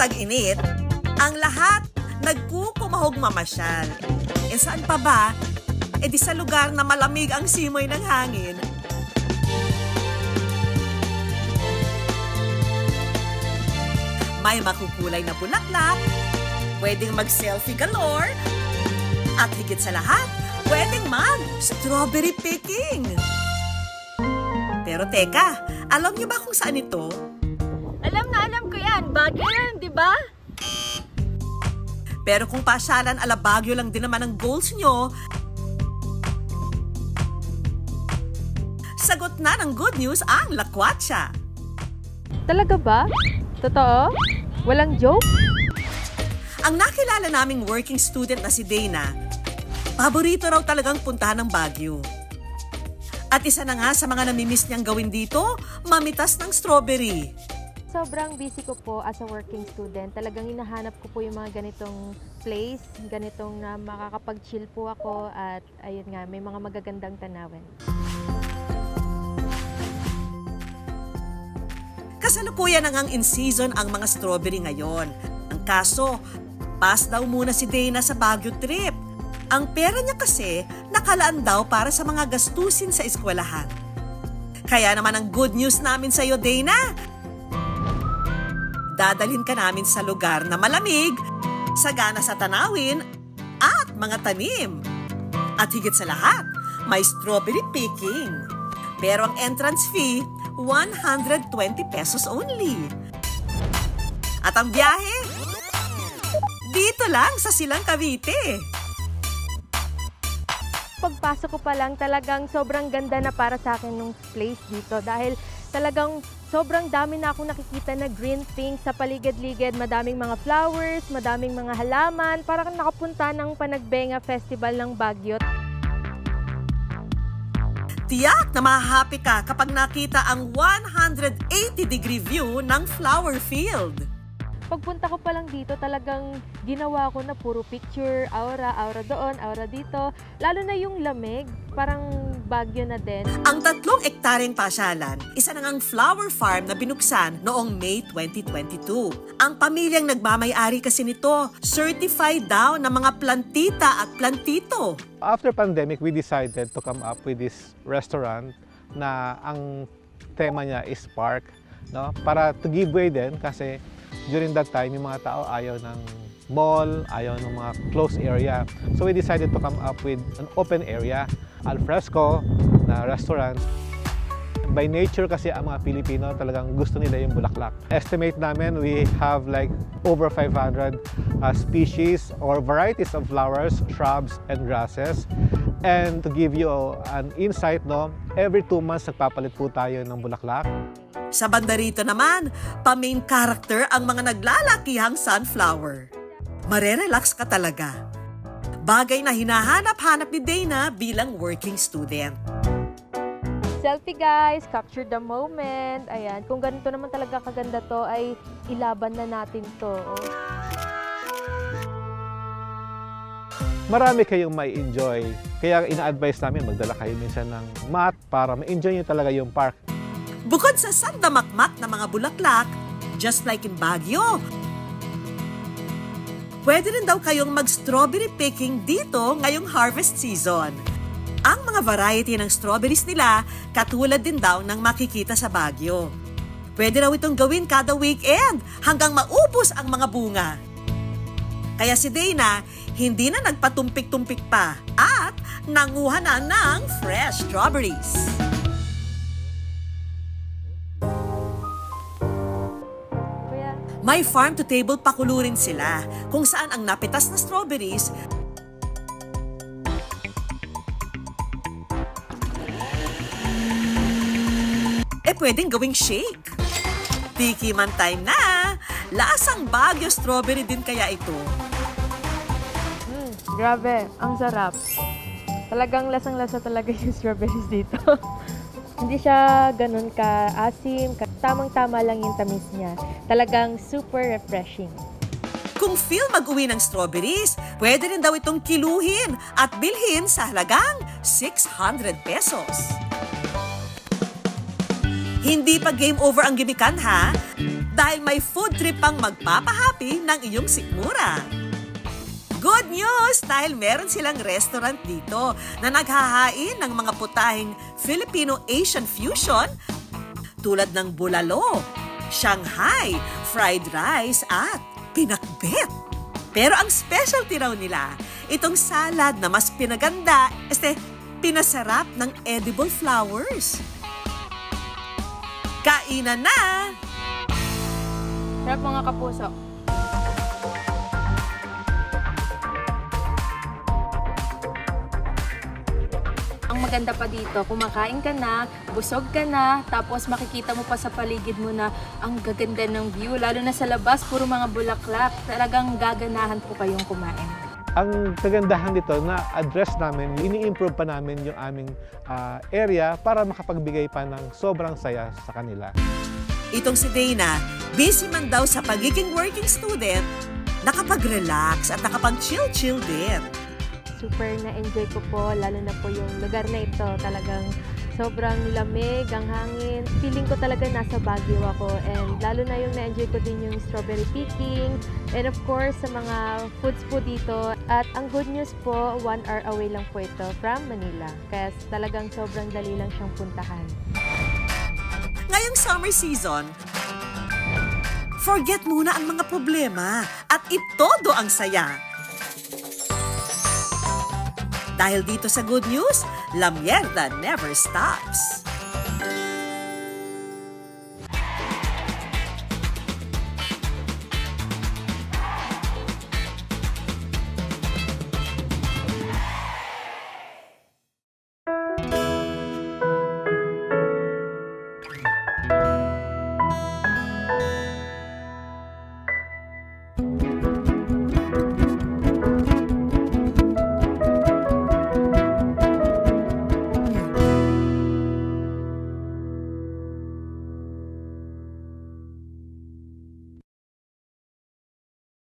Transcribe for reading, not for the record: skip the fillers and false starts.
tag-init, ang lahat nagkukumahog mamasyal. E saan pa ba? E di sa lugar na malamig ang simoy ng hangin. May makukulay na bulaklak, pwedeng mag-selfie galore, at higit sa lahat, pwedeng mag-strawberry picking. Pero teka, alam niyo ba kung saan ito? Alam na alam ko yan. Baguio yan, di ba? Pero kung pasyalan ala Baguio lang din naman ang goals nyo, sagot na ng good news ang Lakwatsa. Talaga ba? Totoo? Walang joke? Ang nakilala naming working student na si Dana, paborito raw talagang puntahan ng Baguio. At isa na nga sa mga namimiss niyang gawin dito, mamitas ng strawberry. Sobrang busy ko po as a working student. Talagang hinahanap ko po yung mga ganitong place, ganitong na makakapag-chill po ako at ayun nga, may mga magagandang tanawin. Kasalukuyan na ngang in-season ang mga strawberry ngayon. Ang kaso, pass daw muna si Dana sa Baguio trip. Ang pera niya kasi nakalaan daw para sa mga gastusin sa eskwelahan. Kaya naman ang good news namin sa iyo, Dana. Dadalhin ka namin sa lugar na malamig, sagana sa tanawin, at mga tanim. At higit sa lahat, may strawberry picking. Pero ang entrance fee, 120 pesos only. At ang biyahe, dito lang sa Silang Cavite. Pagpasok ko pa lang, talagang sobrang ganda na para sa akin nung place dito dahil talagang sobrang dami na akong nakikita na green things sa paligid-ligid, madaming mga flowers, madaming mga halaman, parang nakapunta ng Panagbenga Festival ng Baguio. Tiyak na mahahappy ka kapag nakita ang 180-degree view ng flower field. Pagpunta ko pa lang dito, talagang ginawa ko na puro picture, aura doon, aura dito. Lalo na yung lamig, parang Baguio na din. Ang 3 ektaryeng pasyalan, isa na ngang flower farm na binuksan noong May 2022. Ang pamilyang nagmamay-ari kasi nito, certified daw na mga plantita at plantito. After pandemic, we decided to come up with this restaurant na ang tema niya is park, no? Para to give way din kasi during that time, yung mga tao ayaw ng mall, ayaw ng mga closed area. So we decided to come up with an open area, al fresco na restaurant. By nature kasi ang mga Pilipino talagang gusto nila yung bulaklak. Estimate namin we have like over 500 species or varieties of flowers, shrubs, and grasses. And to give you an insight, no, every 2 months nagpapalit po tayo ng bulaklak. Sa banda rito naman, pa-main character ang mga naglalakihang sunflower. Marerelax ka talaga. Bagay na hinahanap-hanap ni Dana bilang working student. Selfie guys, capture the moment. Ayan, kung ganito naman talaga kaganda to, ay ilaban na natin to. Oh. Marami kayong may enjoy. Kaya ina-advise namin magdala kayo minsan ng mat para ma-enjoy nyo talaga yung park. Bukod sa sandamakmak na mga bulaklak, just like in Baguio, pwede rin daw kayong mag-strawberry picking dito ngayong harvest season. Ang mga variety ng strawberries nila katulad din daw ng makikita sa Baguio. Pwede raw itong gawin kada weekend hanggang maubos ang mga bunga. Kaya si Dana, hindi na nagpatumpik-tumpik pa at nanguha na ng fresh strawberries. May farm-to-table pakulurin sila kung saan ang napitas na strawberries pwedeng gawing shake. Tikiman time na! Lasang Baguio strawberry din kaya ito. Grabe, ang sarap. Talagang lasang-lasa talaga yung strawberries dito. Hindi siya ganun ka-asim, tamang-tama lang yung tamis niya. Talagang super refreshing. Kung feel mag-uwi ng strawberries, pwede rin daw itong kiluhin at bilhin sa halagang 600 pesos. Hindi pa game over ang gimikan ha? dahil may food trip pang magpapahappy ng iyong sikmura. Good news dahil meron silang restaurant dito na naghahain ng mga putahing Filipino-Asian fusion tulad ng bulalo, Shanghai, fried rice at pinakbet. Pero ang specialty raw nila, itong salad na mas pinaganda, pinasarap ng edible flowers. Kainan na! Sarap mga kapuso. Ang maganda pa dito, kumakain ka na, busog ka na, tapos makikita mo pa sa paligid mo na ang gaganda ng view, lalo na sa labas, puro mga bulaklak. Talagang gaganahan po kayong kumain. Ang kagandahan dito na address namin, ini-improve pa namin yung aming area para makapagbigay pa ng sobrang saya sa kanila. Itong si Dana, busy man daw sa pagiging working student, nakapag-relax at nakapag-chill-chill din. Super na-enjoy ko po, lalo na po yung lugar na ito. Talagang sobrang lamig, ang hangin. Feeling ko talaga nasa Baguio ako. And lalo na yung na-enjoy ko din yung strawberry picking. And of course, sa mga foods po dito. At ang good news po, 1 hour away lang po ito from Manila. Kaya talagang sobrang dali lang siyang puntahan. Ngayong summer season, forget muna ang mga problema at itodo ang saya. Dahil dito sa Good News, La Mierda never stops.